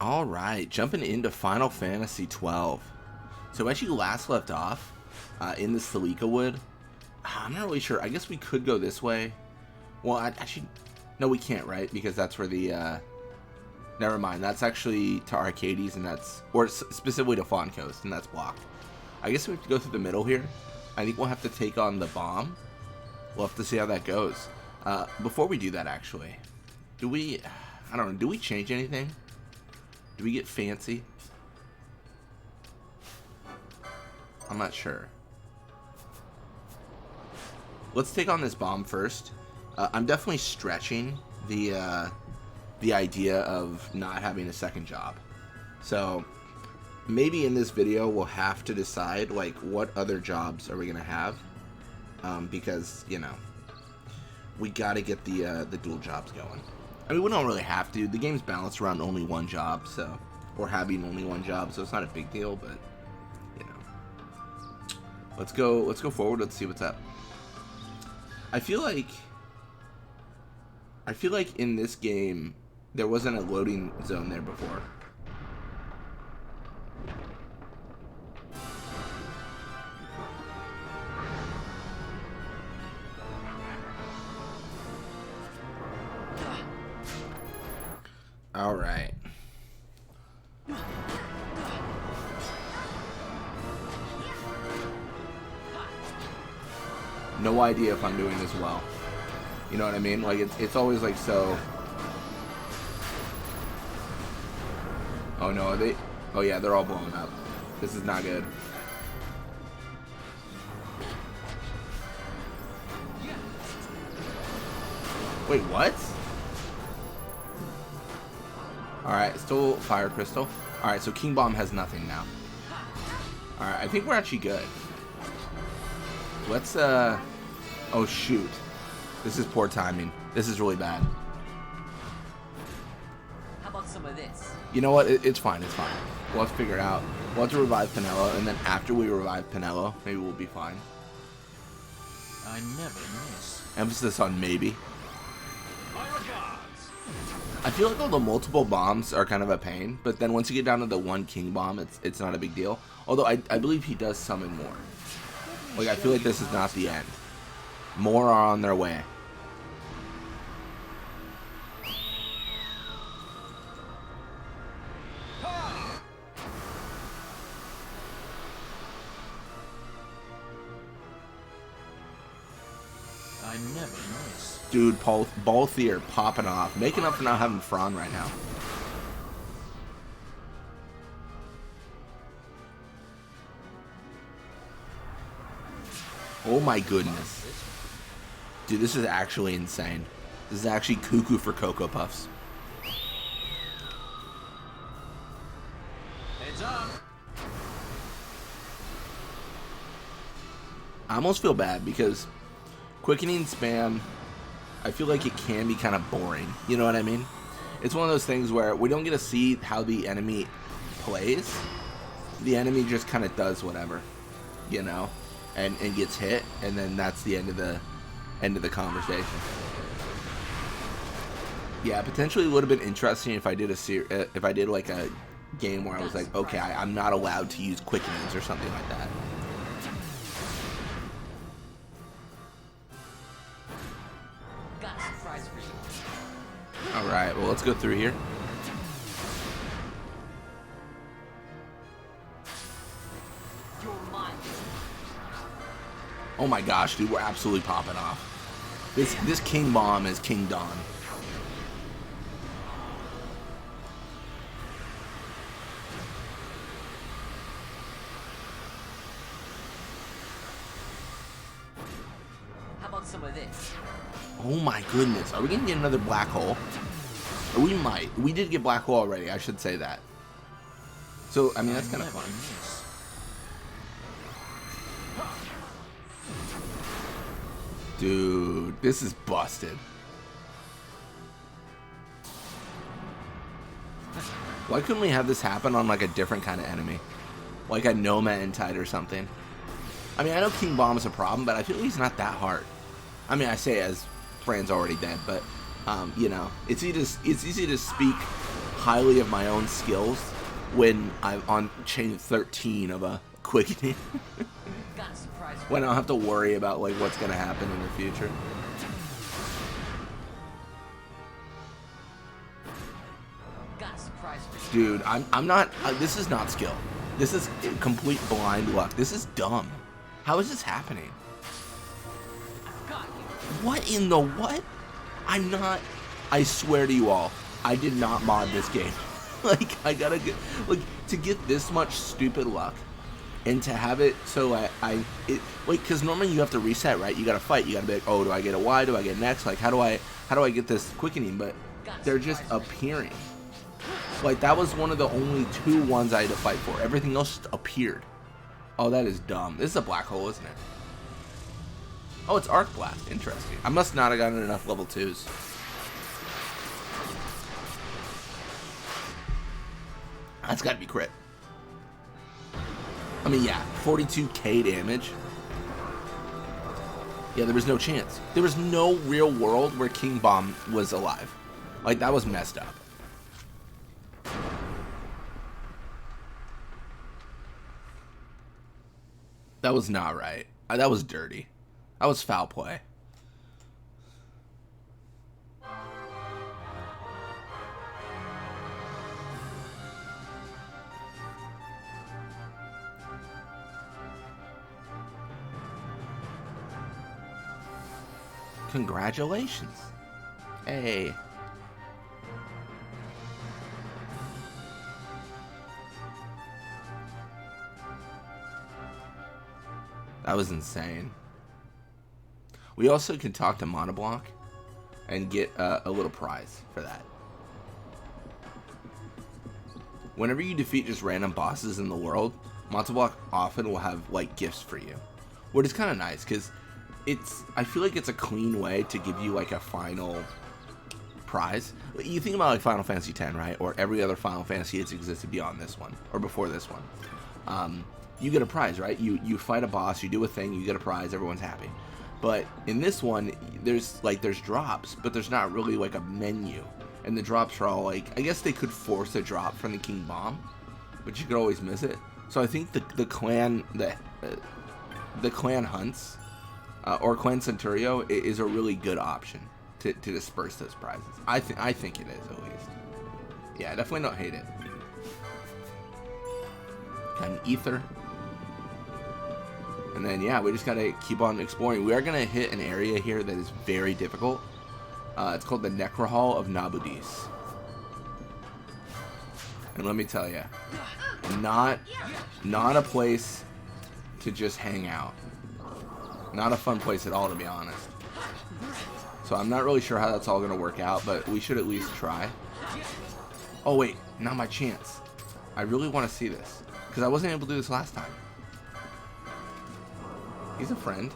Alright, jumping into Final Fantasy XII. So actually last left off in the Salikawood. I'm not really sure. I guess we could go this way. Well, actually, no, we can't, right? Because that's where the, never mind. That's actually to Arcades, and that's, or specifically to Fawn Coast, and that's blocked. I guess we have to go through the middle here. I think we'll have to take on the bomb. We'll have to see how that goes. Before we do that, actually, do we, I don't know, do we change anything? Do we get fancy? I'm not sure. Let's take on this bomb first. I'm definitely stretching the idea of not having a second job. So maybe in this video we'll have to decide like what other jobs are we gonna have, because you know we got to get the dual jobs going. I mean, we don't really have to. The game's balanced around only one job, so, or having only one job, so it's not a big deal. But you know, let's go forward. Let's see what's up. I feel like in this game there wasn't a loading zone there before. All right. No idea if I'm doing this well. You know what I mean? Like it's always like so. Oh no, are they? Oh yeah, they're all blowing up. This is not good. Wait, what? Alright, still Fire Crystal. Alright, so King Bomb has nothing now. Alright, I think we're actually good. Let's, oh shoot. This is poor timing. This is really bad. How about some of this? You know what? It's fine, it's fine. We'll have to figure it out. We'll have to revive Pinello, and then after we revive Pinello, maybe we'll be fine. I never miss. Emphasis on maybe. I feel like all the multiple bombs are kind of a pain, but then once you get down to the one King Bomb, it's not a big deal. Although I believe he does summon more. Like, I feel like this is not the end. More are on their way. I never miss. Dude, Balthier popping off. Making up for not having Fran right now. Oh my goodness. Dude, this is actually insane. This is actually cuckoo for Cocoa Puffs. Heads up. I almost feel bad because quickening spam, I feel like it can be kind of boring. You know what I mean? It's one of those things where we don't get to see how the enemy plays. The enemy just kind of does whatever, you know, and gets hit, and then that's the end of the conversation. Yeah, potentially it would have been interesting if I did like a game where I was like, okay, I'm not allowed to use quickenings or something like that. Alright, well, let's go through here. Oh my gosh, dude, we're absolutely popping off. This King Bomb is King Dawn. How about some of this? Oh my goodness, are we gonna get another black hole? Or we might. We did get black hole already, I should say that. So, I mean, that's kind of fun. Dude, this is busted. Why couldn't we have this happen on like a different kind of enemy? Like a Noma Entite or something. I mean, I know King Bomb is a problem, but I feel like he's not that hard. I mean, I say as Fran's already dead, but you know, it's easy to speak highly of my own skills when I'm on chain 13 of a quickening. Got a surprise. When I don't have to worry about like what's gonna happen in the future. Got a surprise for Dude, I'm not. This is not skill. This is complete blind luck. This is dumb. How is this happening? I've got you. What in the what? I'm not. I swear to you all, I did not mod this game. Like, I gotta get, like, to get this much stupid luck, and to have it so like, because normally you have to reset, right? You gotta fight. You gotta be like, oh, do I get a Y? Do I get an X? Like, how do I get this quickening? But they're just appearing. Like, that was one of the only 2 ones I had to fight for. Everything else just appeared. Oh, that is dumb. This is a black hole, isn't it? Oh, it's Arc Blast. Interesting. I must not have gotten enough level 2s. That's gotta be crit. I mean, yeah, 42k damage. Yeah, there was no chance. There was no real world where King Bomb was alive. Like, that was messed up. That was not right. That was dirty. That was foul play. Congratulations. Hey. That was insane. We also can talk to Monoblock and get a little prize for that. Whenever you defeat just random bosses in the world, Monoblock often will have like gifts for you, which is kind of nice because I feel like it's a clean way to give you like a final prize. You think about like Final Fantasy X, right? Or every other Final Fantasy that's existed beyond this one or before this one. You get a prize, right? You fight a boss, you do a thing, you get a prize, everyone's happy. But in this one, there's drops, but there's not really like a menu. And the drops are all like, I guess they could force a drop from the King Bomb, but you could always miss it. So I think the clan hunts or Clan Centurio is a really good option to disperse those prizes. I think it is, at least. Yeah, I definitely don't hate it. Got an ether. And then, yeah, we just gotta keep on exploring. We are gonna hit an area here that is very difficult. It's called the Necro Hall of Nabudis. And let me tell you, not a place to just hang out. Not a fun place at all, to be honest. So I'm not really sure how that's all gonna work out, but we should at least try. Oh wait, not my chance. I really want to see this because I wasn't able to do this last time. He's a friend.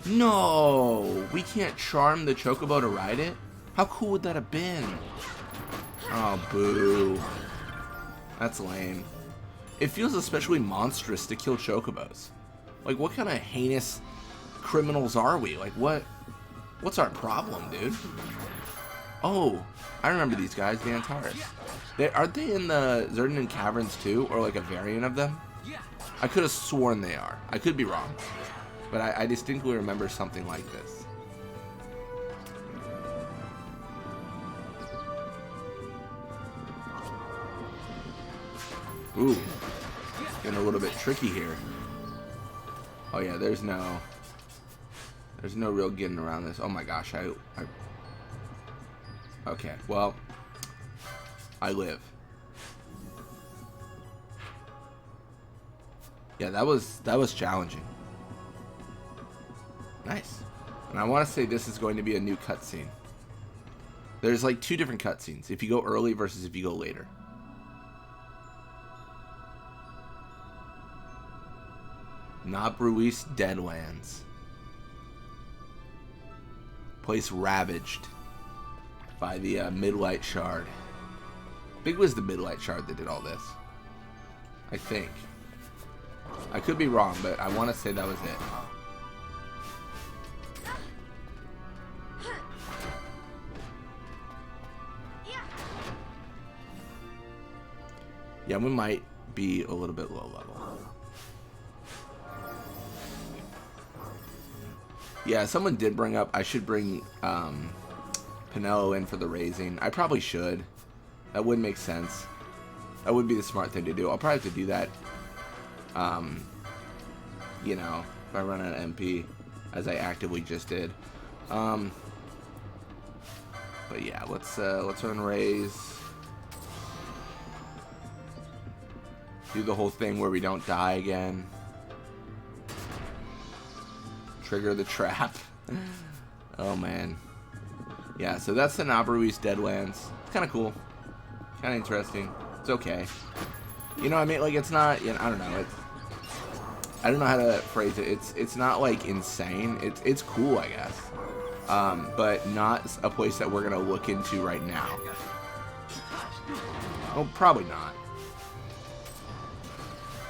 No, we can't charm the Chocobo to ride it? How cool would that have been? Oh, boo. That's lame. It feels especially monstrous to kill Chocobos. Like, what kind of heinous criminals are we? Like, what's our problem, dude? Oh, I remember these guys, the Antares. Aren't they in the Zerdan Caverns too, or like a variant of them? I could have sworn they are. I could be wrong, but I distinctly remember something like this. Ooh, getting a little bit tricky here. Oh yeah, there's no real getting around this. Oh my gosh, okay, well, I live. Yeah, that was challenging. Nice. And I want to say this is going to be a new cutscene. There's like 2 different cutscenes if you go early versus if you go later. Nabruis Deadlands. Place ravaged by the Midlight Shard. I think it was the Midlight Shard that did all this. I think. I could be wrong, but I want to say that was it. Yeah, we might be a little bit low level. Yeah, someone did bring up I should bring Pinello in for the raising. I probably should. That would make sense. That would be the smart thing to do. I'll probably have to do that, you know, if I run an MP, as I actively just did. But yeah, let's run raise. Do the whole thing where we don't die again. Trigger the trap. Oh man. Yeah, so that's the Nabaruis Deadlands. It's kind of cool. Kind of interesting. It's okay. You know what I mean? Like, it's not, you know, I don't know. I don't know how to phrase it. It's not, like, insane. It's cool, I guess. But not a place that we're going to look into right now. Well, probably not.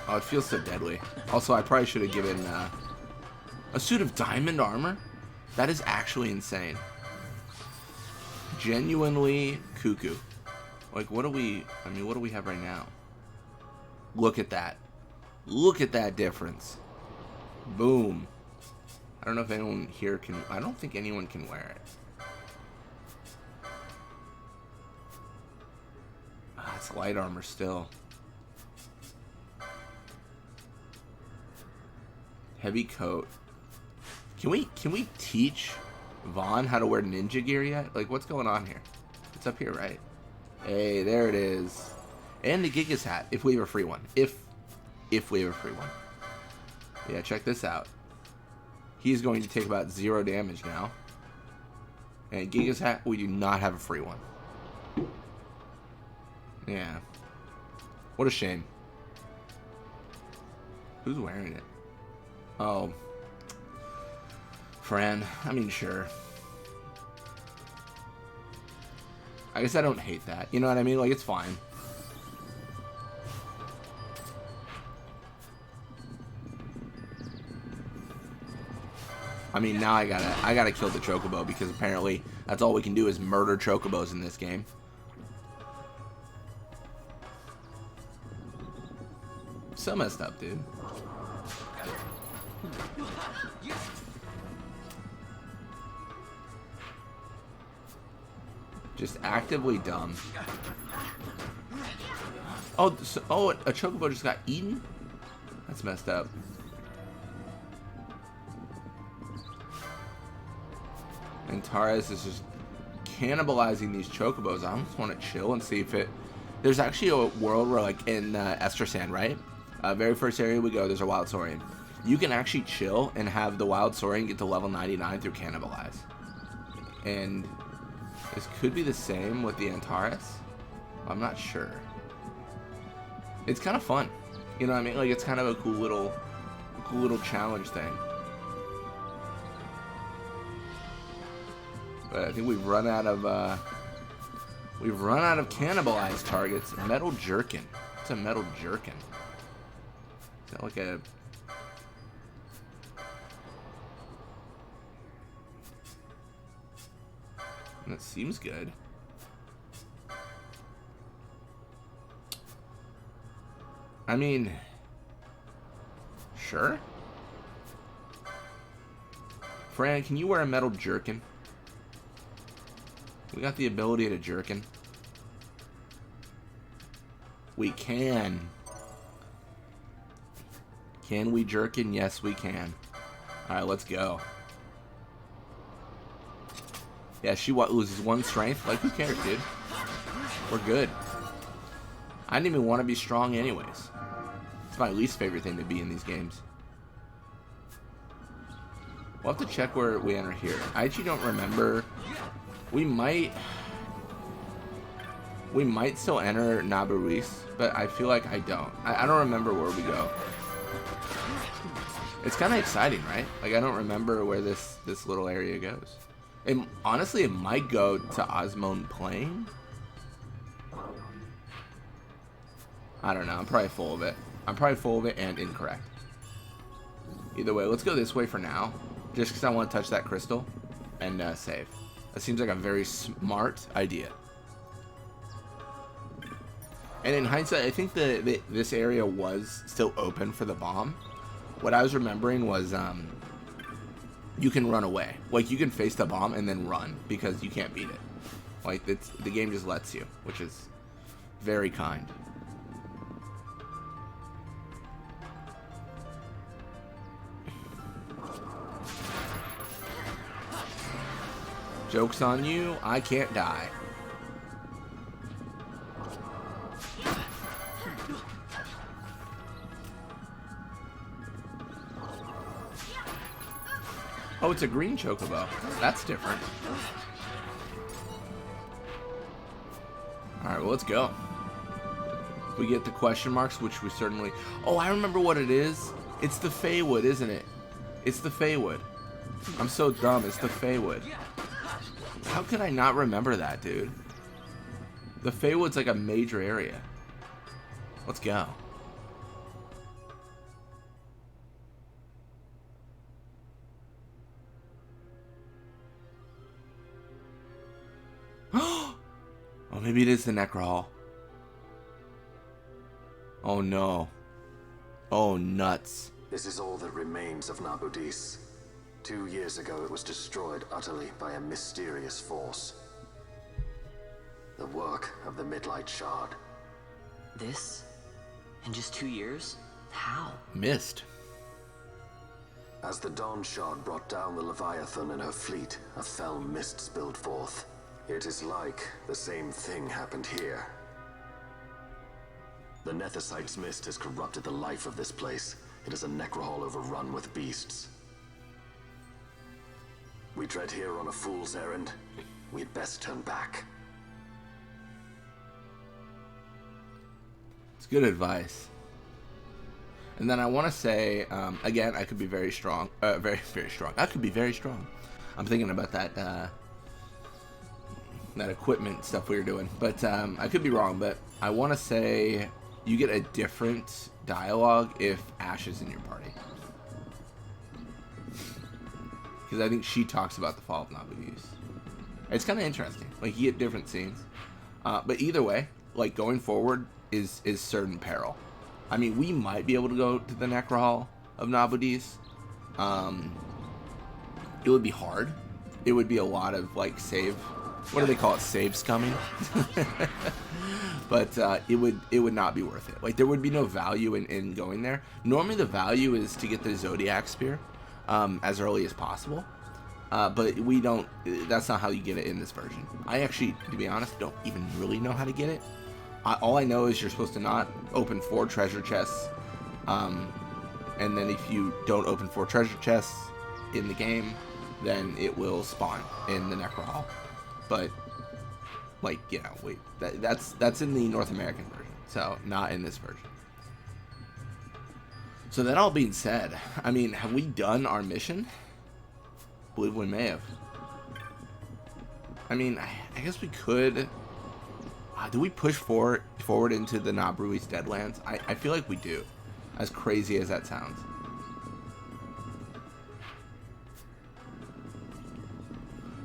Oh, it feels so deadly. Also, I probably should have given a suit of diamond armor. That is actually insane. Genuinely cuckoo. Like, what do we have right now? Look at that. Look at that difference. Boom. I don't know if anyone here can, I don't think anyone can wear it. Ah, it's light armor still. Heavy coat. Can we teach Vaughn how to wear ninja gear yet? Like, what's going on here? It's up here, right? Hey, there it is. And the Gigas hat, if we have a free one. If we have a free one. Yeah, check this out. He's going to take about 0 damage now. And Gigas hat, we do not have a free one. Yeah. What a shame. Who's wearing it? Oh. Fran. I mean, sure. I guess I don't hate that. You know what I mean? Like, it's fine. I mean, now I gotta kill the Chocobo, because apparently that's all we can do is murder Chocobos in this game. So messed up, dude. Just actively dumb. Oh, so, oh, a Chocobo just got eaten? That's messed up. And Taurus is just cannibalizing these Chocobos. I almost want to chill and see if it... There's actually a world where, like, in Estersand, right? Very first area we go, there's a Wild Saurian. You can actually chill and have the Wild Saurian get to level 99 through Cannibalize. And this could be the same with the Antares. I'm not sure. It's kind of fun. You know what I mean? Like, it's kind of a cool little challenge thing. But I think we've run out of cannibalized targets. Metal Jerkin. What's a Metal Jerkin? Is that like a... That seems good. I mean, sure. Fran, can you wear a Metal Jerkin? We got the ability to Jerkin. We can. Can we Jerkin? Yes, we can. Alright, let's go. Yeah, she loses 1 strength. Like, who cares, dude? We're good. I didn't even want to be strong anyways. It's my least favorite thing to be in these games. We'll have to check where we enter here. I actually don't remember. We might still enter Nabaruis, but I feel like I don't. I don't remember where we go. It's kind of exciting, right? Like, I don't remember where this little area goes. And honestly, it might go to Osmone Plain. I don't know. I'm probably full of it. I'm probably full of it and incorrect. Either way, let's go this way for now. Just because I want to touch that crystal and save. That seems like a very smart idea. And in hindsight, I think this area was still open for the bomb. What I was remembering was you can run away. Like, you can face the bomb and then run because you can't beat it. Like, the game just lets you, which is very kind. Joke's on you, I can't die. Oh, it's a green chocobo. That's different. Alright, well, let's go. We get the question marks, which we certainly... Oh, I remember what it is. It's the Feywood, isn't it? It's the Feywood. I'm so dumb. It's the Feywood. How could I not remember that, dude? The Feywood's like a major area. Let's go. Oh, maybe it is the Necrohall. Oh no. Oh, nuts. This is all that remains of Nabudis. 2 years ago it was destroyed utterly by a mysterious force. The work of the Midlight Shard. This? In just 2 years? How? Missed. As the Dawn Shard brought down the Leviathan and her fleet, a fell mist spilled forth. It is like the same thing happened here. The Nethicite's mist has corrupted the life of this place. It is a necrohall overrun with beasts. We tread here on a fool's errand. We'd best turn back. It's good advice. And then I want to say, again, I could be very strong. Very strong. I could be very strong. I'm thinking about that that equipment stuff we were doing. But I could be wrong, but I want to say you get a different dialogue if Ash is in your party. Because I think she talks about the fall of Nabudis. It's kind of interesting. Like, you get different scenes. But either way, like, going forward is certain peril. I mean, we might be able to go to the Necrohall of Nabudis. It would be hard. It would be a lot of, like, save... What do they call it? Save scumming? But it would not be worth it. Like, there would be no value in going there. Normally the value is to get the Zodiac Spear as early as possible. But we don't... That's not how you get it in this version. I actually, to be honest, don't even really know how to get it. All I know is you're supposed to not open 4 treasure chests. And then if you don't open 4 treasure chests in the game, then it will spawn in the Necrohall. But, like, you know, wait, that's in the North American version, so not in this version. So that all being said, I mean, have we done our mission? I believe we may have. I mean, I guess we could. Do we push forward into the Nabrui's Deadlands? I feel like we do, as crazy as that sounds.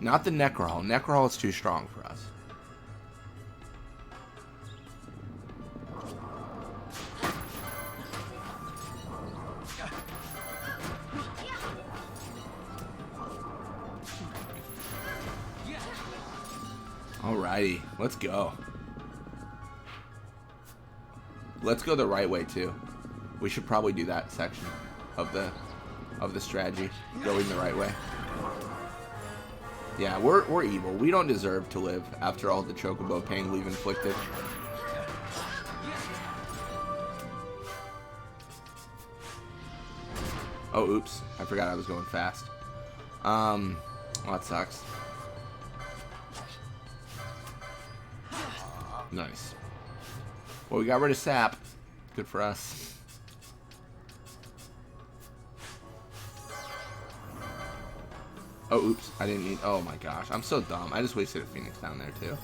Not the Necrohall. Necrohall is too strong for us. Alrighty, let's go. Let's go the right way too. We should probably do that section of the strategy, going the right way. Yeah, we're evil. We don't deserve to live after all the chocobo pain we've inflicted. Oh, oops. I forgot I was going fast. Well, that sucks. Nice. Well, we got rid of sap. Good for us. Oh, oops. I didn't need... Oh, my gosh. I'm so dumb. I just wasted a Phoenix down there, too.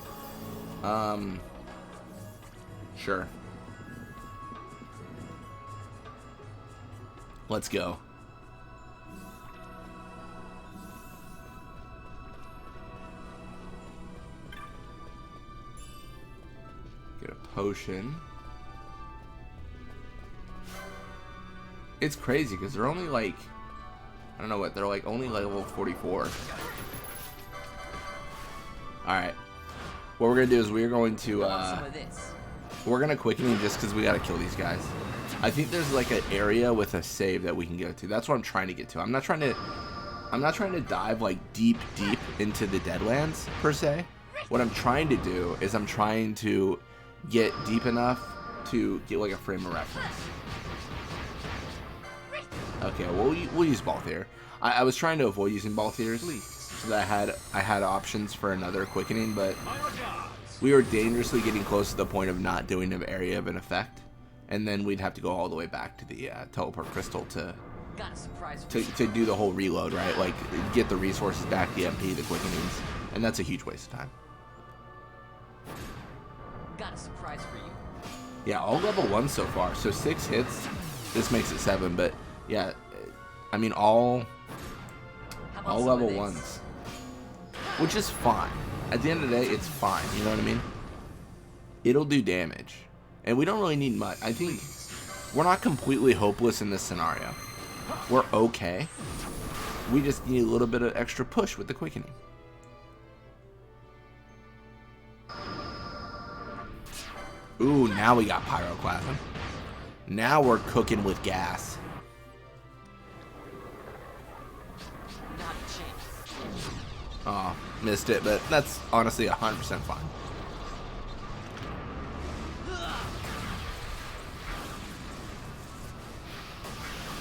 Sure. Let's go. Get a potion. It's crazy because they're only like, I don't know what, they're like only level 44. Alright. What we're going to do is we're going to, we're going to quicken just because we got to kill these guys. I think there's like an area with a save that we can go to. That's what I'm trying to get to. I'm not trying to dive like deep into the Deadlands per se. What I'm trying to do is I'm trying to get deep enough to get like a frame of reference. Okay, we'll use Balthier. I was trying to avoid using Balthiers so that I had options for another quickening, but we were dangerously getting close to the point of not doing an area of an effect, and then we'd have to go all the way back to the teleport crystal to do the whole reload, right? Like get the resources back, the MP, the quickenings, and that's a huge waste of time. Got a surprise for you. Yeah, all level 1 so far. So 6 hits. This makes it 7, but yeah, I mean all level 1s, which is fine. At the end of the day, it's fine. You know what I mean? It'll do damage, and we don't really need much. I think we're not completely hopeless in this scenario. We're okay. We just need a little bit of extra push with the quickening. Ooh, now we got pyroclasm. Now we're cooking with gas. Not a chance. Oh, missed it, but that's honestly 100% fine.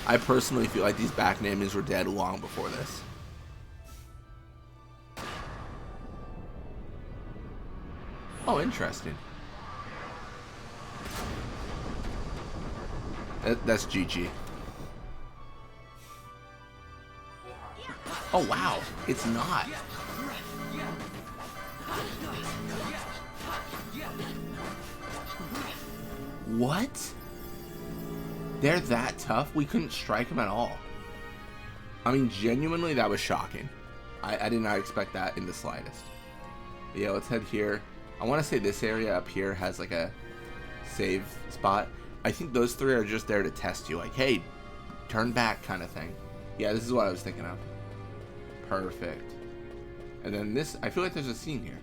I personally feel like these back namings were dead long before this. Oh, interesting. That's GG. Oh wow, it's not. What? They're that tough? We couldn't strike them at all. I mean, genuinely, that was shocking. I did not expect that in the slightest. But yeah, let's head here. I want to say this area up here has like a save spot. I think those 3 are just there to test you, like, hey, turn back kind of thing. Yeah, this is what I was thinking of. Perfect. And then this, I feel like there's a scene here.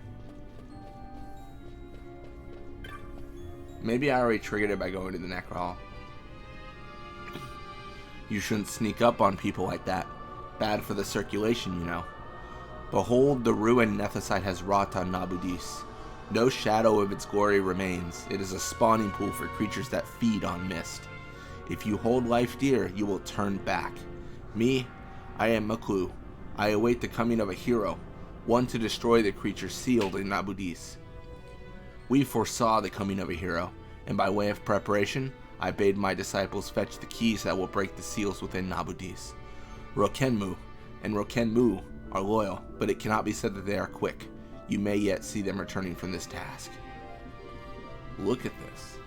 Maybe I already triggered it by going to the Necro Hall. You shouldn't sneak up on people like that. Bad for the circulation, you know. Behold the ruin Nethicite has wrought on Nabudis. No shadow of its glory remains. It is a spawning pool for creatures that feed on mist. If you hold life dear, you will turn back. Me, I am Maklu. I await the coming of a hero, one to destroy the creature sealed in Nabudis. We foresaw the coming of a hero, and by way of preparation, I bade my disciples fetch the keys that will break the seals within Nabudis. Rokenmu and Rokenmu are loyal, but it cannot be said that they are quick. You may yet see them returning from this task. Look at this.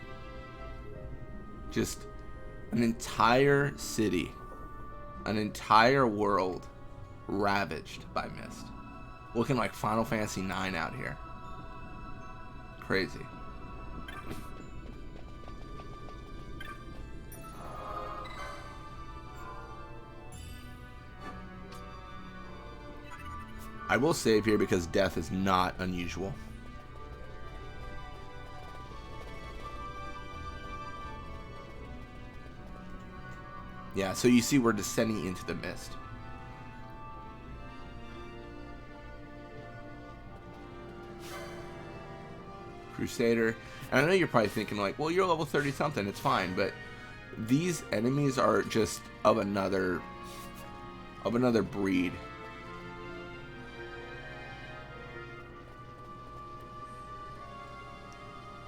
Just an entire city, an entire world ravaged by mist. Looking like Final Fantasy IX out here. Crazy. I will save here because death is not unusual. Yeah, so you see we're descending into the mist. Crusader. And I know you're probably thinking like, well, you're level 30 something, it's fine, but these enemies are just of another breed.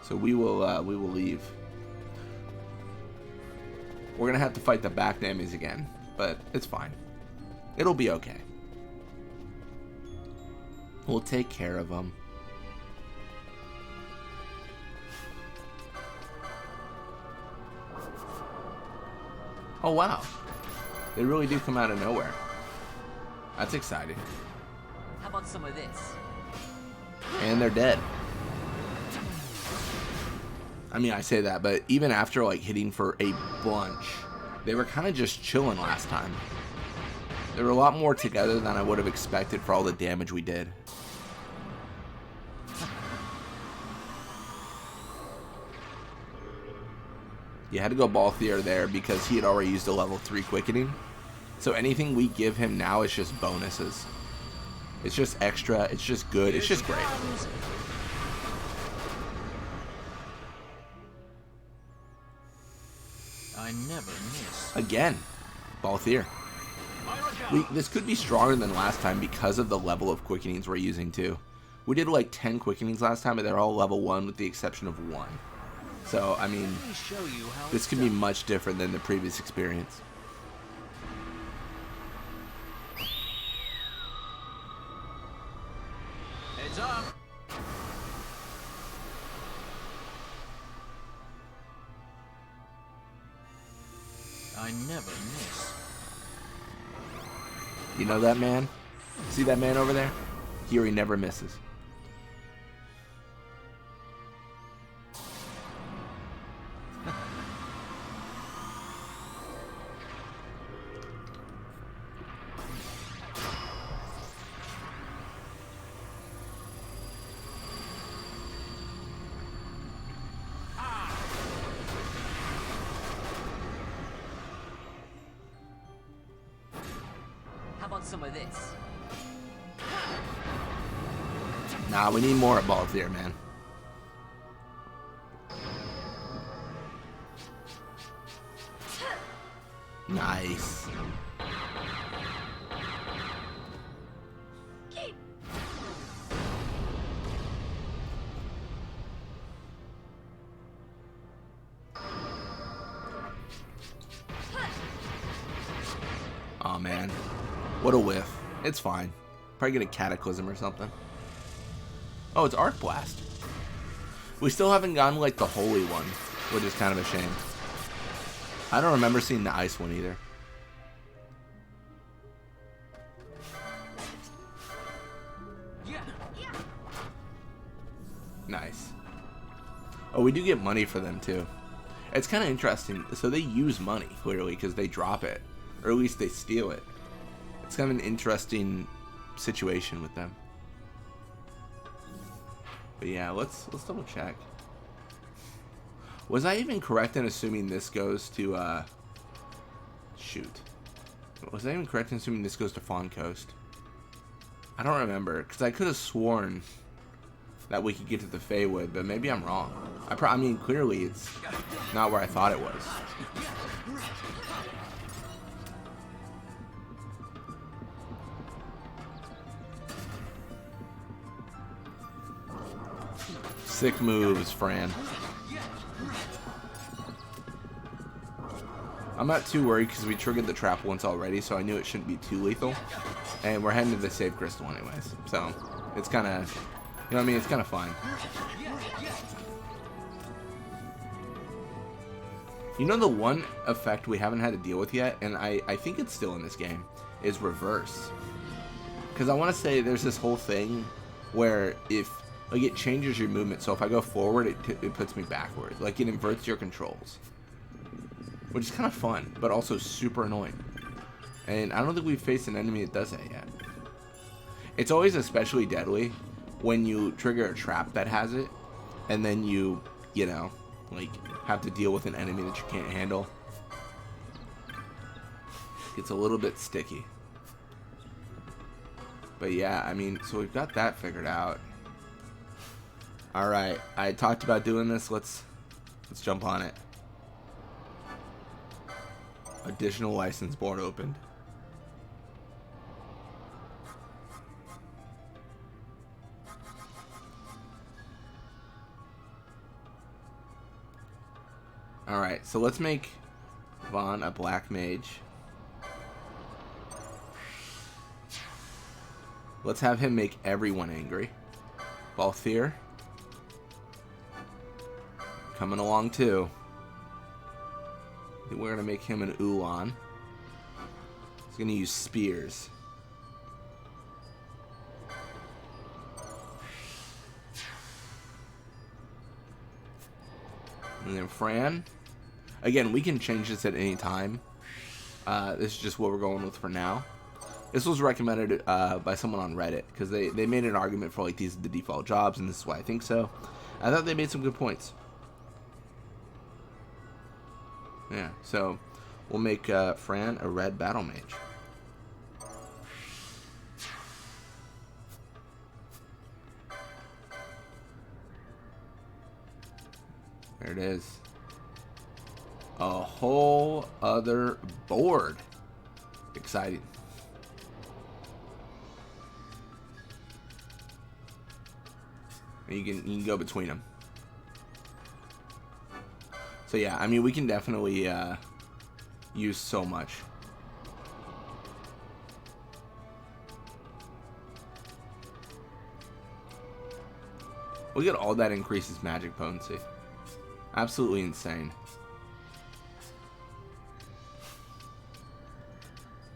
So we will leave. We're gonna have to fight the back enemies again, but it's fine. It'll be okay. We'll take care of them. Oh wow, they really do come out of nowhere. That's exciting. How about some of this? And they're dead. I mean, I say that, but even after like hitting for a bunch, they were kind of just chilling last time. They were a lot more together than I would have expected for all the damage we did. You had to go Balthier there because he had already used a level 3 quickening. So anything we give him now is just bonuses. It's just extra, it's just good, it's just great. I never miss. Again, Balthier. This could be stronger than last time because of the level of quickenings we're using too. We did like 10 quickenings last time, but they're all level 1 with the exception of 1. So, I mean, this could be much different than the previous experience. Heads up. I never miss. You know that man? See that man over there? He never misses. How about some of this? Nah, we need more at Balthier, man. Nice. Oh man, what a whiff. It's fine. Probably get a Cataclysm or something. Oh, it's Arc Blast. We still haven't gotten like the Holy one, which is kind of a shame. I don't remember seeing the Ice one either. Nice. Oh, we do get money for them too. It's kind of interesting. So they use money, clearly, because they drop it. Or at least they steal it. It's kind of an interesting situation with them. But yeah, let's double check. Was I even correct in assuming this goes to, shoot. Was I even correct in assuming this goes to Fawn Coast? I don't remember, because I could have sworn that we could get to the Feywood, but maybe I'm wrong. I mean, clearly it's not where I thought it was. Sick moves, Fran. I'm not too worried because we triggered the trap once already, so I knew it shouldn't be too lethal. And we're heading to the save crystal anyways, so it's kind of, you know what I mean? It's kind of fun. You know the one effect we haven't had to deal with yet, and I think it's still in this game, is reverse. Because I want to say there's this whole thing where if, like, it changes your movement, so if I go forward, it puts me backward. Like, it inverts your controls. Which is kind of fun, but also super annoying. And I don't think we've faced an enemy that does that yet. It's always especially deadly when you trigger a trap that has it, and then you know, like, have to deal with an enemy that you can't handle. It's a little bit sticky. But yeah, I mean, so we've got that figured out. Alright, I talked about doing this, let's jump on it. Additional license board opened. Alright, so let's make Vaughn a black mage. Let's have him make everyone angry. Balthier. Coming along too. I think we're going to make him an Ulan. He's going to use spears. And then Fran. Again, we can change this at any time. This is just what we're going with for now. This was recommended by someone on Reddit because they made an argument for like these are the default jobs, and this is why I think so. I thought they made some good points. Yeah, so we'll make Fran a red battle mage. There it is. A whole other board. Exciting. And you can go between them. So yeah, I mean we can definitely use so much. Look at all that increases magic potency. Absolutely insane.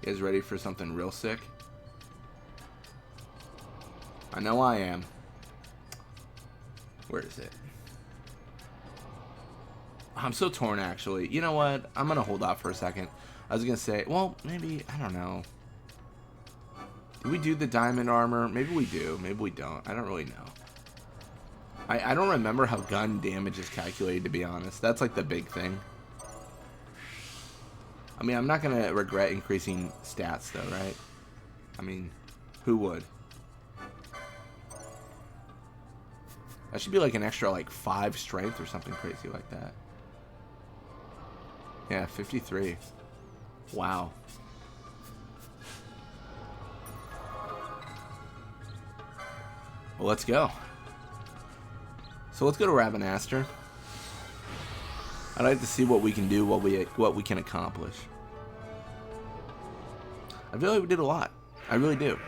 You guys ready for something real sick? I know I am. Where is it? I'm so torn, actually. You know what? I'm going to hold off for a second. I was going to say, well, maybe, I don't know. Do we do the diamond armor? Maybe we do. Maybe we don't. I don't really know. I don't remember how gun damage is calculated, to be honest. That's like the big thing. I mean, I'm not going to regret increasing stats, though, right? I mean, who would? That should be like an extra, like, 5 strength or something crazy like that. Yeah, 53. Wow. Well, let's go. So let's go to Ravenaster. I'd like to see what we can do, what we can accomplish. I feel like we did a lot. I really do.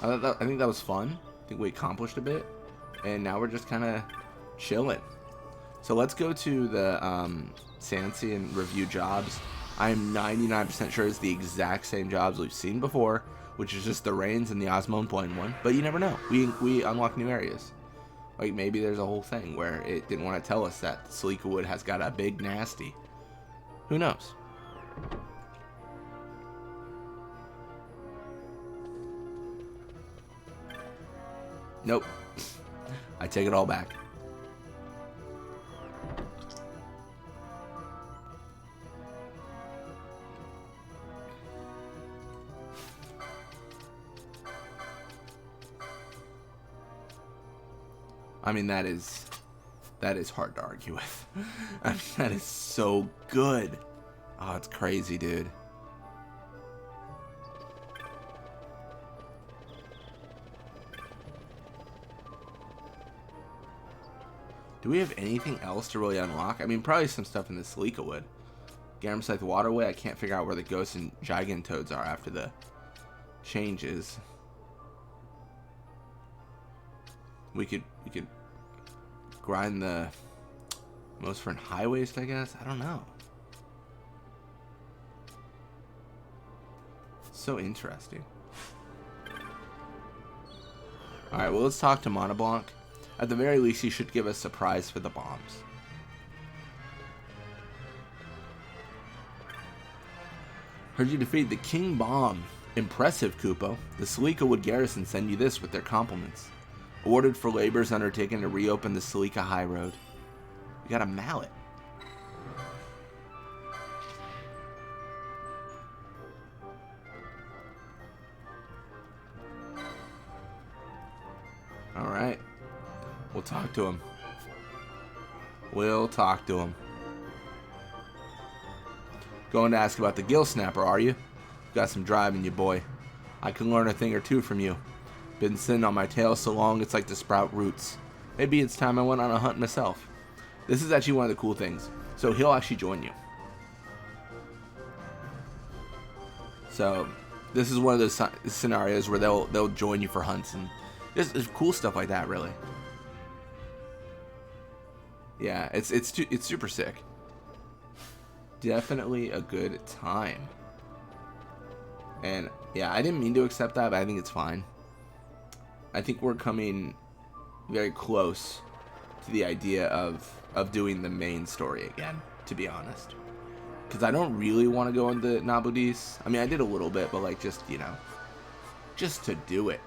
I think that was fun. I think we accomplished a bit, and now we're just kind of chilling. So let's go to the Sansi and review jobs. I am 99% sure it's the exact same jobs we've seen before, which is just the Reigns and the Osmo and Plain one. But you never know. We unlock new areas. Like, maybe there's a whole thing where it didn't want to tell us that Salikawood has got a big nasty. Who knows? Nope. I take it all back. I mean, that is hard to argue with. I mean, that is so good. Oh, it's crazy, dude. Do we have anything else to really unlock? I mean, probably some stuff in the Salikawood. Garamscythe Waterway, I can't figure out where the ghosts and Gigantoads are after the changes. We could grind the most for high waste, I guess. I don't know. So interesting. Alright, well, let's talk to Monoblanc. At the very least, he should give us a prize for the bombs. Heard you defeat the King Bomb. Impressive, Kupo. The Salikawood garrison send you this with their compliments. Awarded for labors undertaken to reopen the Salika High Road. We got a mallet. Alright. We'll talk to him. We'll talk to him. Going to ask about the Gill Snapper, are you? Got some drive in you, boy. I can learn a thing or two from you. Been sitting on my tail so long it's like to sprout roots. Maybe it's time I went on a hunt myself. This is actually one of the cool things. So he'll actually join you. So this is one of those scenarios where they'll join you for hunts and just cool stuff like that, really. Yeah, it's super sick. Definitely a good time. And yeah, I didn't mean to accept that, but I think it's fine. I think we're coming very close to the idea of doing the main story again, to be honest. Because I don't really want to go into Nabudis. I mean, I did a little bit, but like just, you know, just to do it.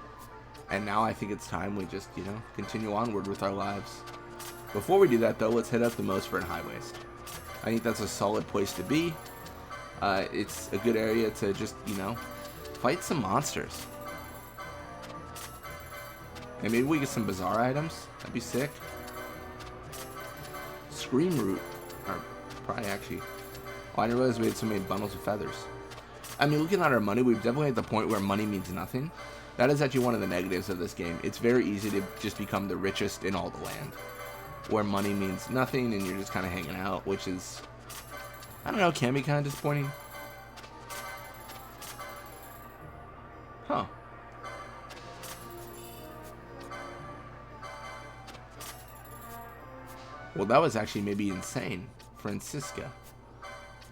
And now I think it's time we just, you know, continue onward with our lives. Before we do that, though, let's hit up the Mosford High Waste. I think that's a solid place to be. It's a good area to just, you know, fight some monsters. And maybe we get some bizarre items. That'd be sick. Scream Root. Or probably actually. Oh, I didn't realize we had so many bundles of feathers. I mean, looking at our money, we've definitely at the point where money means nothing. That is actually one of the negatives of this game. It's very easy to just become the richest in all the land, where money means nothing and you're just kind of hanging out, which is, I don't know, can be kind of disappointing. Huh. Well, that was actually maybe insane. Francisca.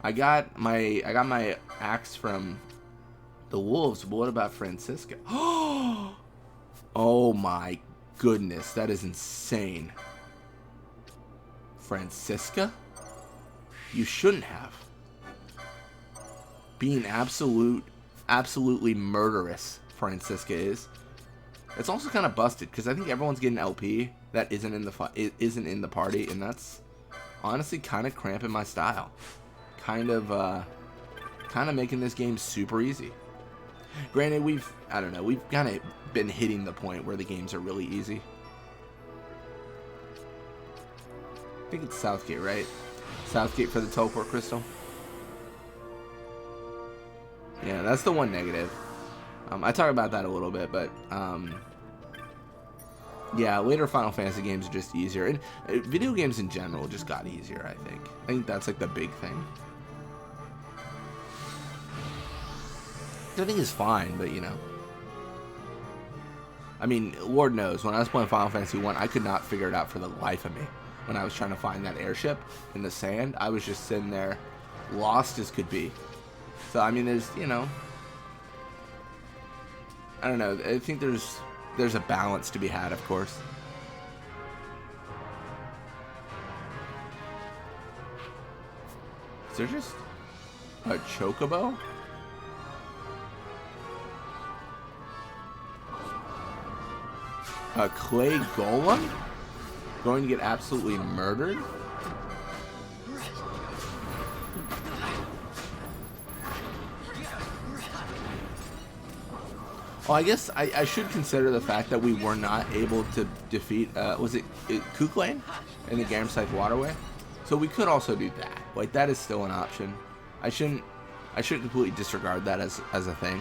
I got my axe from the wolves, but what about Francisca? Oh my goodness, that is insane. Francisca? You shouldn't have. Being absolutely murderous, Francisca is. It's also kind of busted because I think everyone's getting LP that isn't in the party, and that's honestly kind of cramping my style. Kind of making this game super easy. Granted, we've kind of been hitting the point where the games are really easy. I think it's Southgate, right? Southgate for the teleport crystal. Yeah, that's the one negative. I talk about that a little bit, but yeah, later Final Fantasy games are just easier, and video games in general just got easier. I think that's like the big thing. I think it's fine, but you know, I mean, Lord knows, when I was playing Final Fantasy 1, I could not figure it out for the life of me. When I was trying to find that airship in the sand, I was just sitting there, lost as could be. So I mean, there's, you know, I don't know. I think there's a balance to be had, of course. Is there just a chocobo? A clay golem? Going to get absolutely murdered? Well, I guess I should consider the fact that we were not able to defeat, was it Kuklane in the Garamsite Waterway? So we could also do that. Like, that is still an option. I shouldn't completely disregard that as a thing.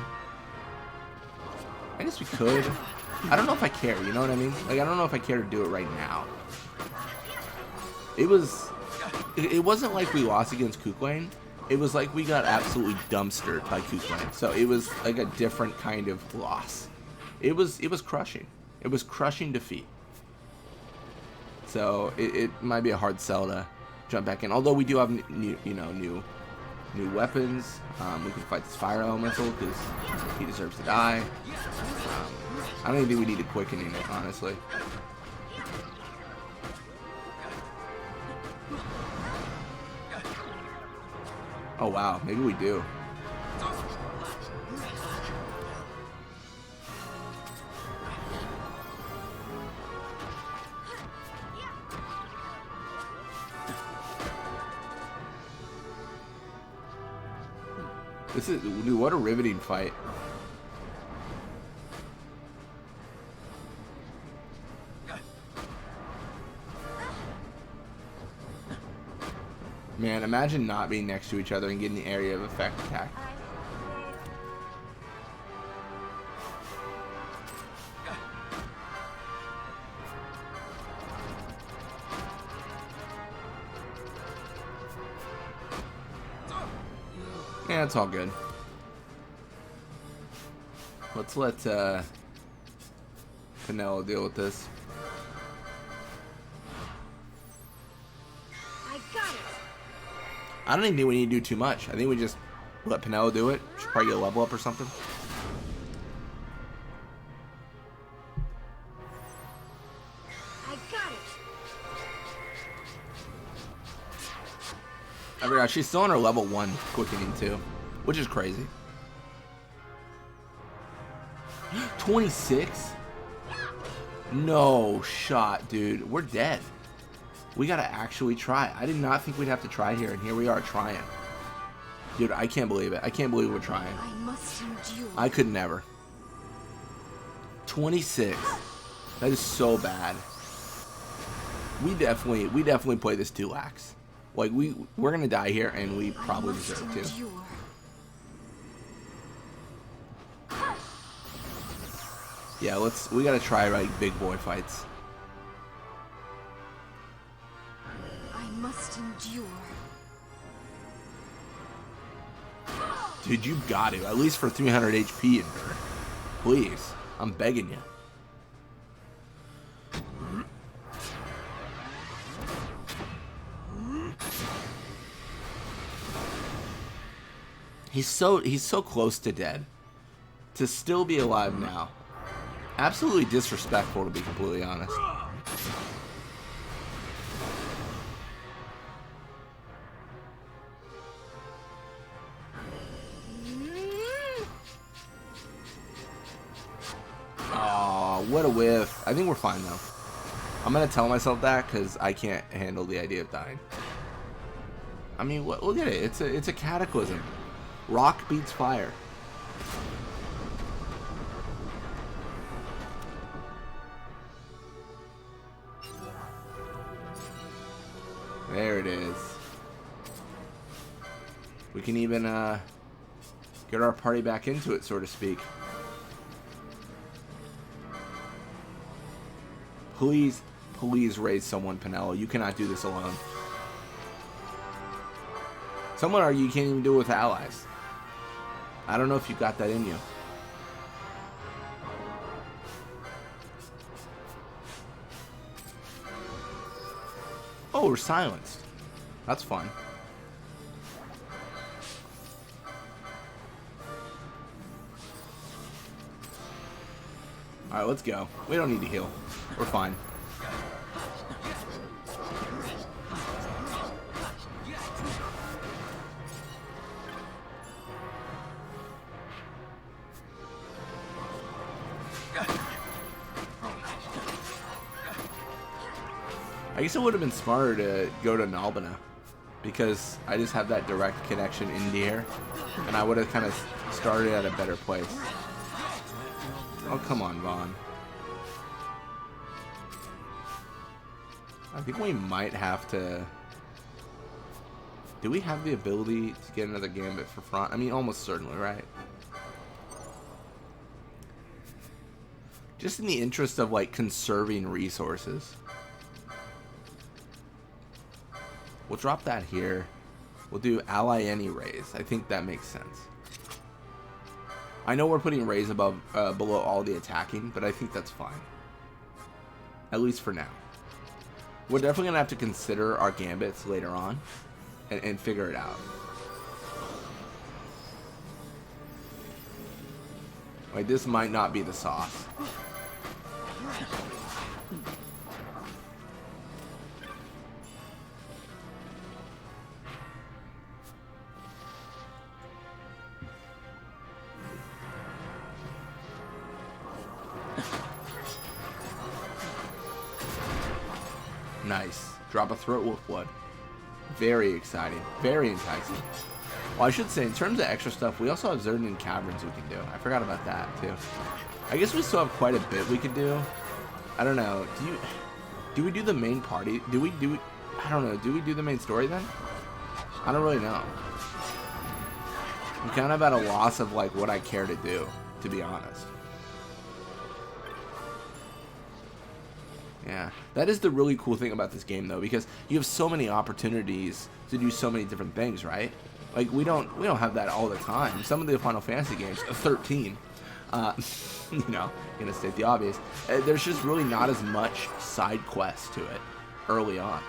I guess we could. I don't know if I care, you know what I mean? Like, I don't know if I care to do it right now. It wasn't like we lost against Kuklane. It was like we got absolutely dumpstered by Kuklane. So it was like a different kind of loss. It was crushing. It was crushing defeat. So it might be a hard sell to jump back in. Although we do have new weapons. We can fight this fire elemental because he deserves to die. I don't even think we need a quickening it, honestly. Oh wow, maybe we do. Dude, what a riveting fight. Man, imagine not being next to each other and getting the area of effect attack. Yeah, it's all good. Let's let Pinello deal with this. I don't even think we need to do too much. I think we just let Pinello do it. Should probably get a level up or something. I got it. I forgot she's still on her level 1 quickening too, which is crazy. 26? No shot, dude. We're dead. We gotta actually try. I did not think we'd have to try here, and here we are trying. Dude, I can't believe it. I can't believe we're trying. I must endure. I could never. 26. That is so bad. We definitely play this too lax. Like we're gonna die here, and we probably deserve to. Endure. Yeah, we gotta try like big boy fights. I must endure. Dude, you got to. At least for 300 HP in her. Please. I'm begging you. He's so close to dead. To still be alive now. Absolutely disrespectful, to be completely honest. Oh, what a whiff. I think we're fine, though. I'm going to tell myself that because I can't handle the idea of dying. I mean, look at it. It's a cataclysm. Rock beats fire. There it is. We can even get our party back into it, so to speak. Please, please raise someone, Pinello. You cannot do this alone. Some would argue you can't even do it with allies. I don't know if you got that in you. Oh, we're silenced. That's fun. Alright, let's go. We don't need to heal. We're fine. I guess it would have been smarter to go to Nalbina, because I just have that direct connection into here, and I would have kind of started at a better place. Oh, come on, Vaughn. I think we might have to... Do we have the ability to get another Gambit for front? I mean, almost certainly, right? Just in the interest of, like, conserving resources. We'll drop that here. We'll do ally any raise. I think that makes sense. I know we're putting raise above, below all the attacking, but I think that's fine. At least for now. We're definitely going to have to consider our gambits later on and figure it out. Like, this might not be the sauce. Nice. Drop a throat wolf blood. Very exciting. Very enticing. Well, I should say, in terms of extra stuff, we also have Zerdan Caverns we can do. I forgot about that, too. I guess we still have quite a bit we could do. I don't know. Do we do the main party? I don't know. Do we do the main story then? I don't really know. I'm kind of at a loss of, like, what I care to do, to be honest. Yeah, that is the really cool thing about this game, though, because you have so many opportunities to do so many different things, right? Like, we don't have that all the time. Some of the Final Fantasy games, 13, you know, gonna state the obvious. There's just really not as much side quest to it early on.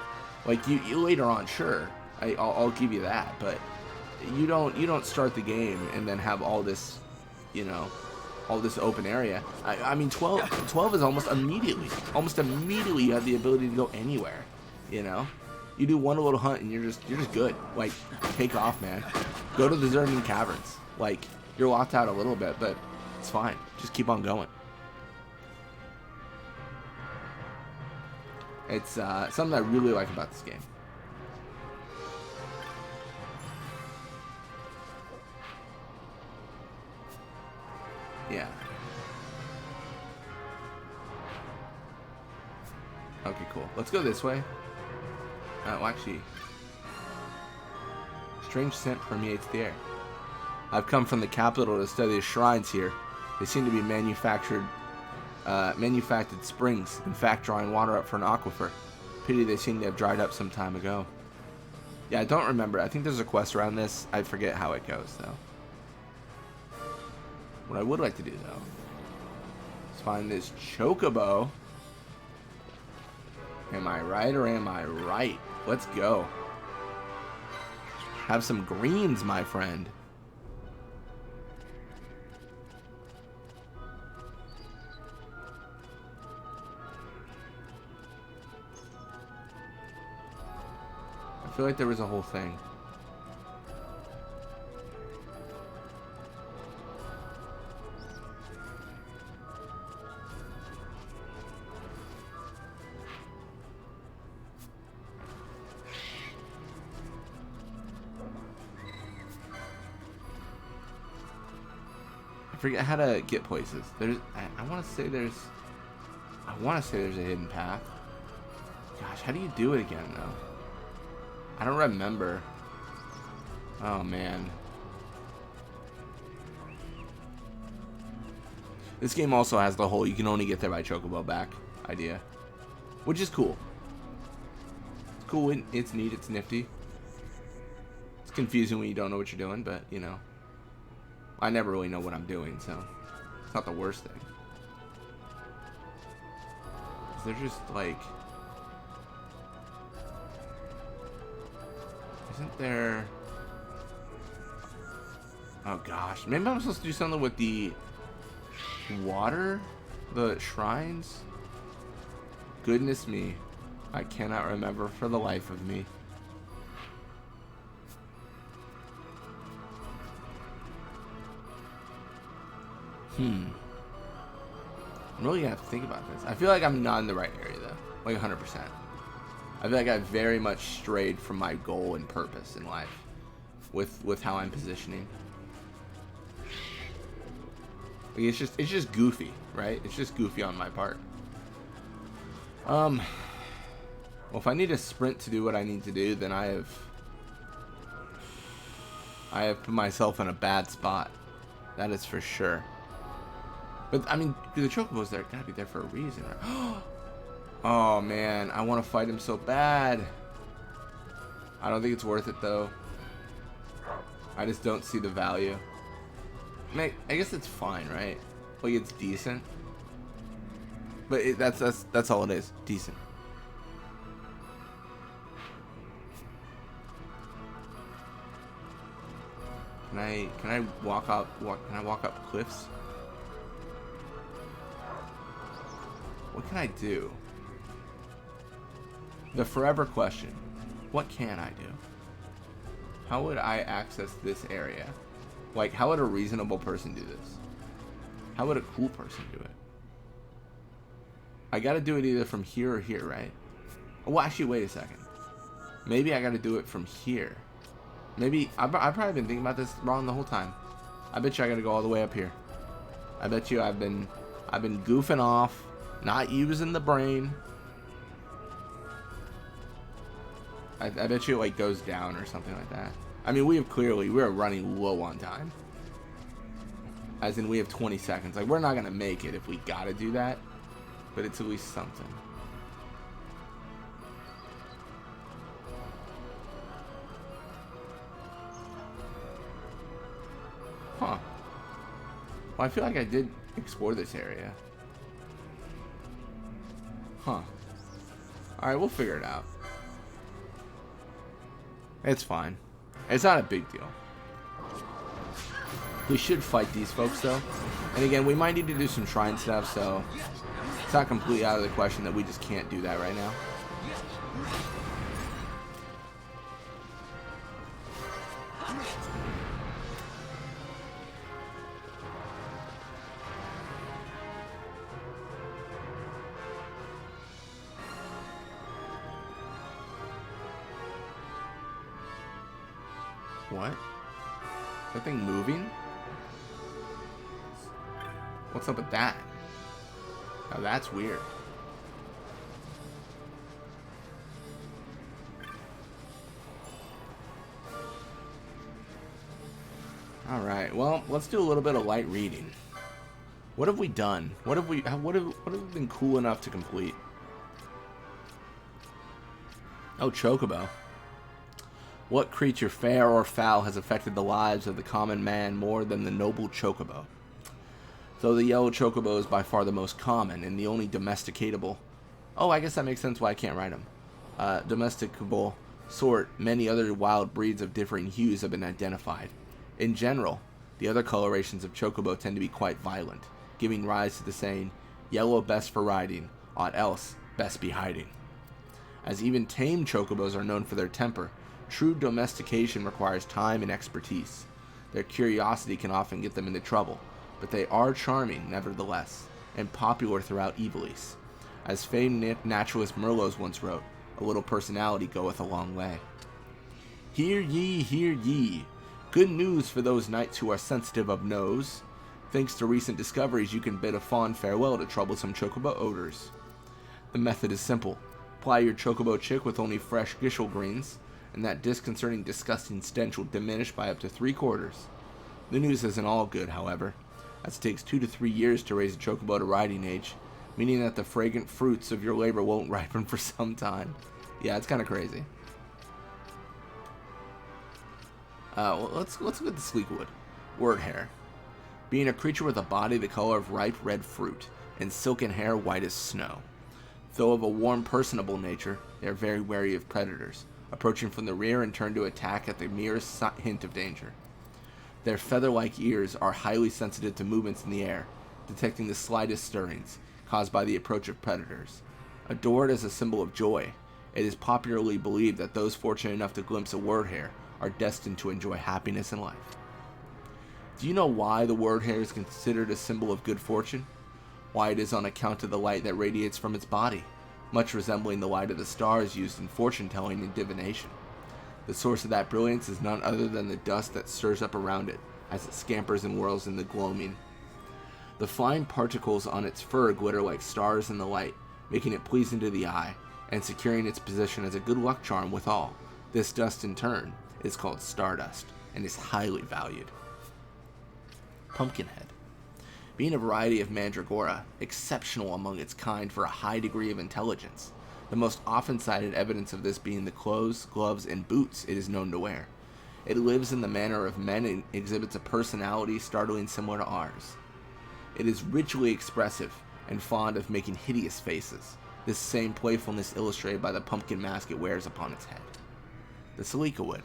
Like, you later on, sure, I'll give you that, but you don't start the game and then have all this, you know, all this open area. I mean, 12 is almost immediately you have the ability to go anywhere, you know? You do one little hunt and you're just good. Like, take off, man. Go to the Zerman Caverns. Like, you're locked out a little bit, but it's fine. Just keep on going. It's something I really like about this game. Yeah. Okay, cool. Let's go this way. Oh, actually, strange scent permeates the air. I've come from the capital to study the shrines here. They seem to be manufactured springs, in fact drawing water up for an aquifer. Pity they seem to have dried up some time ago. Yeah, I don't remember. I think there's a quest around this. I forget how it goes, though. What I would like to do, though, is find this chocobo. Am I right or am I right? Let's go. Have some greens, my friend. I feel like there was a whole thing. I forget how to get places. There's, I want to say there's a hidden path. Gosh, how do you do it again, though? I don't remember. Oh, man. This game also has the whole you can only get there by chocobo back idea, which is cool. It's cool, it's neat, it's nifty. It's confusing when you don't know what you're doing, but, you know. I never really know what I'm doing, so it's not the worst thing. They're just like... Isn't there... Oh gosh, maybe I'm supposed to do something with the water? The shrines? Goodness me. I cannot remember for the life of me. I'm really gonna have to think about this. I feel like I'm not in the right area though. Like 100%. I feel like I very much strayed from my goal and purpose in life with how I'm positioning. Like it's just goofy, right? It's just goofy on my part. Well, if I need a sprint to do what I need to do, then I have put myself in a bad spot. That is for sure. But I mean, the chocobo's there, gotta be there for a reason, right? Oh man, I want to fight him so bad. I don't think it's worth it though. I just don't see the value. I guess it's fine, right? Like it's decent, but that's all it is. Decent. Can I walk up? Can I walk up cliffs? What can I do? The forever question. What can I do? How would I access this area? Like, how would a reasonable person do this? How would a cool person do it? I gotta do it either from here or here, right? Oh, well, actually, wait a second. Maybe I gotta do it from here. Maybe, I've probably been thinking about this wrong the whole time. I bet you I gotta go all the way up here. I bet you I've been goofing off, not using the brain. I bet you it like goes down or something like that. I mean, we're running low on time. As in, we have 20 seconds. Like, we're not gonna make it if we gotta do that, but it's at least something. Huh. Well, I feel like I did explore this area. Huh. Alright, we'll figure it out. It's fine. It's not a big deal. We should fight these folks, though. And again, we might need to do some shrine stuff, so it's not completely out of the question that we just can't do that right now. What? Is that thing moving? What's up with that? Now that's weird. Alright, well, let's do a little bit of light reading. What have we done? What have we been cool enough to complete? Oh, Chocobo. What creature, fair or foul, has affected the lives of the common man more than the noble Chocobo? Though the yellow Chocobo is by far the most common and the only domesticatable. Oh, I guess that makes sense why I can't write them. Domesticable sort, many other wild breeds of differing hues have been identified. In general, the other colorations of Chocobo tend to be quite violent, giving rise to the saying, yellow best for riding, aught else best be hiding. As even tame Chocobos are known for their temper, true domestication requires time and expertise. Their curiosity can often get them into trouble, but they are charming nevertheless, and popular throughout Evilise. As famed naturalist Merlos once wrote, a little personality goeth a long way. Hear ye, hear ye. Good news for those knights who are sensitive of nose. Thanks to recent discoveries, you can bid a fond farewell to troublesome Chocobo odors. The method is simple. Ply your Chocobo chick with only fresh gishel greens, and that disconcerting, disgusting stench will diminish by up to 3/4. The news isn't all good, however, as it takes 2 to 3 years to raise a Chocobo to riding age, meaning that the fragrant fruits of your labor won't ripen for some time. Yeah, it's kind of crazy. Well, let's look at the Salikawood. Word hair. Being a creature with a body the color of ripe red fruit, and silken hair white as snow. Though of a warm, personable nature, they are very wary of predators, approaching from the rear and turn to attack at the merest hint of danger. Their feather-like ears are highly sensitive to movements in the air, detecting the slightest stirrings caused by the approach of predators. Adored as a symbol of joy, it is popularly believed that those fortunate enough to glimpse a word hair are destined to enjoy happiness in life. Do you know why the word hair is considered a symbol of good fortune? Why it is on account of the light that radiates from its body, much resembling the light of the stars used in fortune-telling and divination. The source of that brilliance is none other than the dust that stirs up around it as it scampers and whirls in the gloaming. The fine particles on its fur glitter like stars in the light, making it pleasing to the eye, and securing its position as a good luck charm withal. This dust, in turn, is called stardust, and is highly valued. Pumpkinhead. Being a variety of Mandragora, exceptional among its kind for a high degree of intelligence, the most often cited evidence of this being the clothes, gloves, and boots it is known to wear. It lives in the manner of men and exhibits a personality startlingly similar to ours. It is richly expressive and fond of making hideous faces, this same playfulness illustrated by the pumpkin mask it wears upon its head. The Salikawood.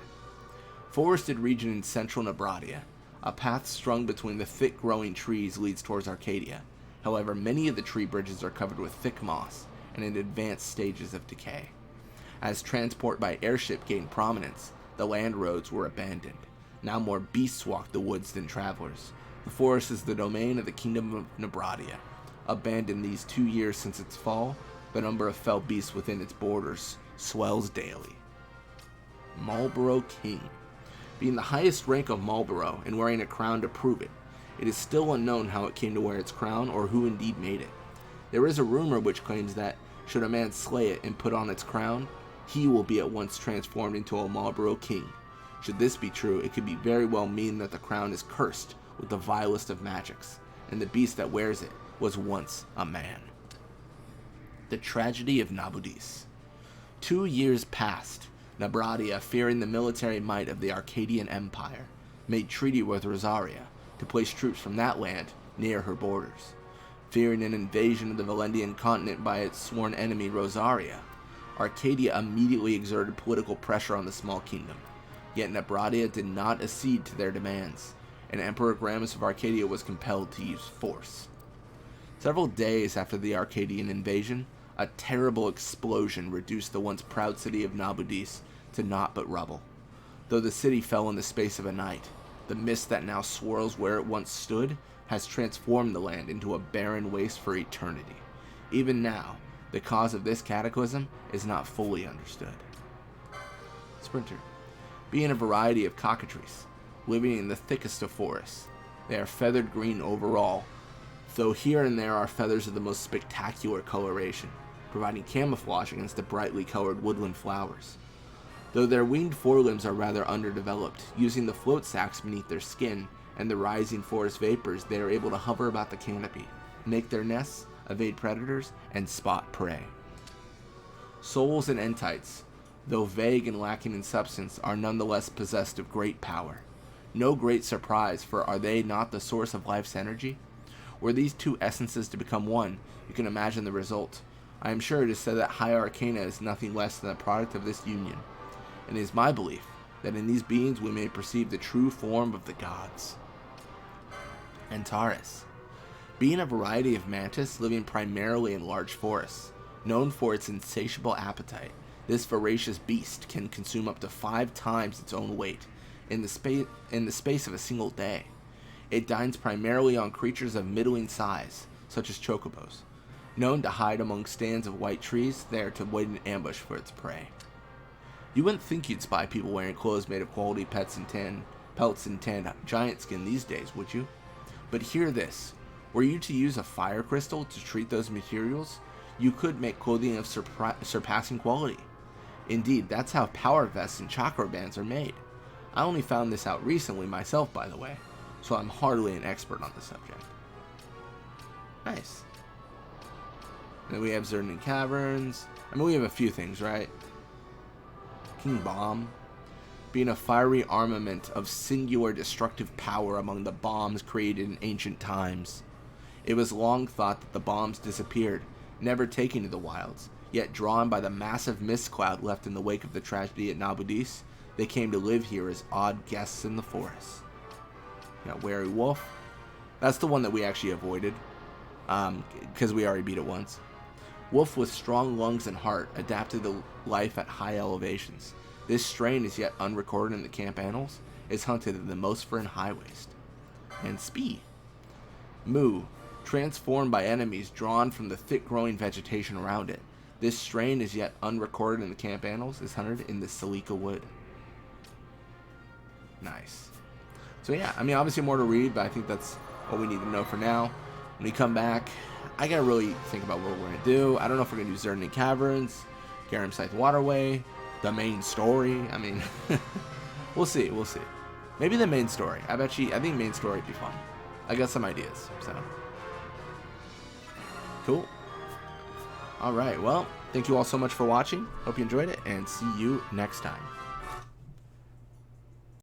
Forested region in central Nebradia. A path strung between the thick-growing trees leads towards Arcadia. However, many of the tree bridges are covered with thick moss and in advanced stages of decay. As transport by airship gained prominence, the land roads were abandoned. Now more beasts walk the woods than travelers. The forest is the domain of the Kingdom of Nebradia. Abandoned these 2 years since its fall, the number of fell beasts within its borders swells daily. Marlborough King. Being the highest rank of Marlborough and wearing a crown to prove it, it is still unknown how it came to wear its crown or who indeed made it. There is a rumor which claims that, should a man slay it and put on its crown, he will be at once transformed into a Marlborough King. Should this be true, it could be very well mean that the crown is cursed with the vilest of magics, and the beast that wears it was once a man. The Tragedy of Nabudis. 2 years passed. Nebradia, fearing the military might of the Arcadian Empire, made treaty with Rosaria to place troops from that land near her borders. Fearing an invasion of the Valendian continent by its sworn enemy Rosaria, Arcadia immediately exerted political pressure on the small kingdom. Yet Nebradia did not accede to their demands, and Emperor Gramus of Arcadia was compelled to use force. Several days after the Arcadian invasion, a terrible explosion reduced the once proud city of Nabudis to naught but rubble. Though the city fell in the space of a night, the mist that now swirls where it once stood has transformed the land into a barren waste for eternity. Even now, the cause of this cataclysm is not fully understood. Sprinter. being a variety of cockatrices, living in the thickest of forests. They are feathered green overall, though here and there are feathers of the most spectacular coloration, providing camouflage against the brightly colored woodland flowers. Though their winged forelimbs are rather underdeveloped, using the float sacs beneath their skin and the rising forest vapors, they are able to hover about the canopy, make their nests, evade predators, and spot prey. Souls and entites, though vague and lacking in substance, are nonetheless possessed of great power. No great surprise, for are they not the source of life's energy? Were these two essences to become one, you can imagine the result. I am sure it is said that High Arcana is nothing less than a product of this union, and it is my belief that in these beings we may perceive the true form of the gods. Antares, being a variety of mantis living primarily in large forests, known for its insatiable appetite, this voracious beast can consume up to 5 times its own weight in the space of a single day. It dines primarily on creatures of middling size, such as chocobos. Known to hide among stands of white trees, there to wait in ambush for its prey. You wouldn't think you'd spy people wearing clothes made of quality pelts and tanned giant skin these days, would you? But hear this. Were you to use a fire crystal to treat those materials, you could make clothing of surpassing quality. Indeed, that's how power vests and chakra bands are made. I only found this out recently myself, by the way, so I'm hardly an expert on the subject. Nice. Then we have Xerdan Caverns. I mean, we have a few things, right? King Bomb, being a fiery armament of singular destructive power among the bombs created in ancient times. It was long thought that the bombs disappeared, never taken to the wilds, yet drawn by the massive mist cloud left in the wake of the tragedy at Nabudis, they came to live here as odd guests in the forest. Got Wary Wolf. That's the one that we actually avoided, because we already beat it once. Wolf with strong lungs and heart, adapted to life at high elevations. This strain is yet unrecorded in the camp annals, is hunted in the Mosphern High Waste. And Spee. Moo, transformed by enemies drawn from the thick-growing vegetation around it. This strain is yet unrecorded in the camp annals, is hunted in the Salikawood. Nice. So yeah, I mean, obviously more to read, but I think that's what we need to know for now. When we come back, I gotta really think about what we're gonna do. I don't know if we're gonna do Xerdan Caverns, Garam Scythe Waterway, the main story. I mean, we'll see. Maybe the main story. I think main story would be fun. I got some ideas, so. Cool. Alright, well, thank you all so much for watching. Hope you enjoyed it, and see you next time.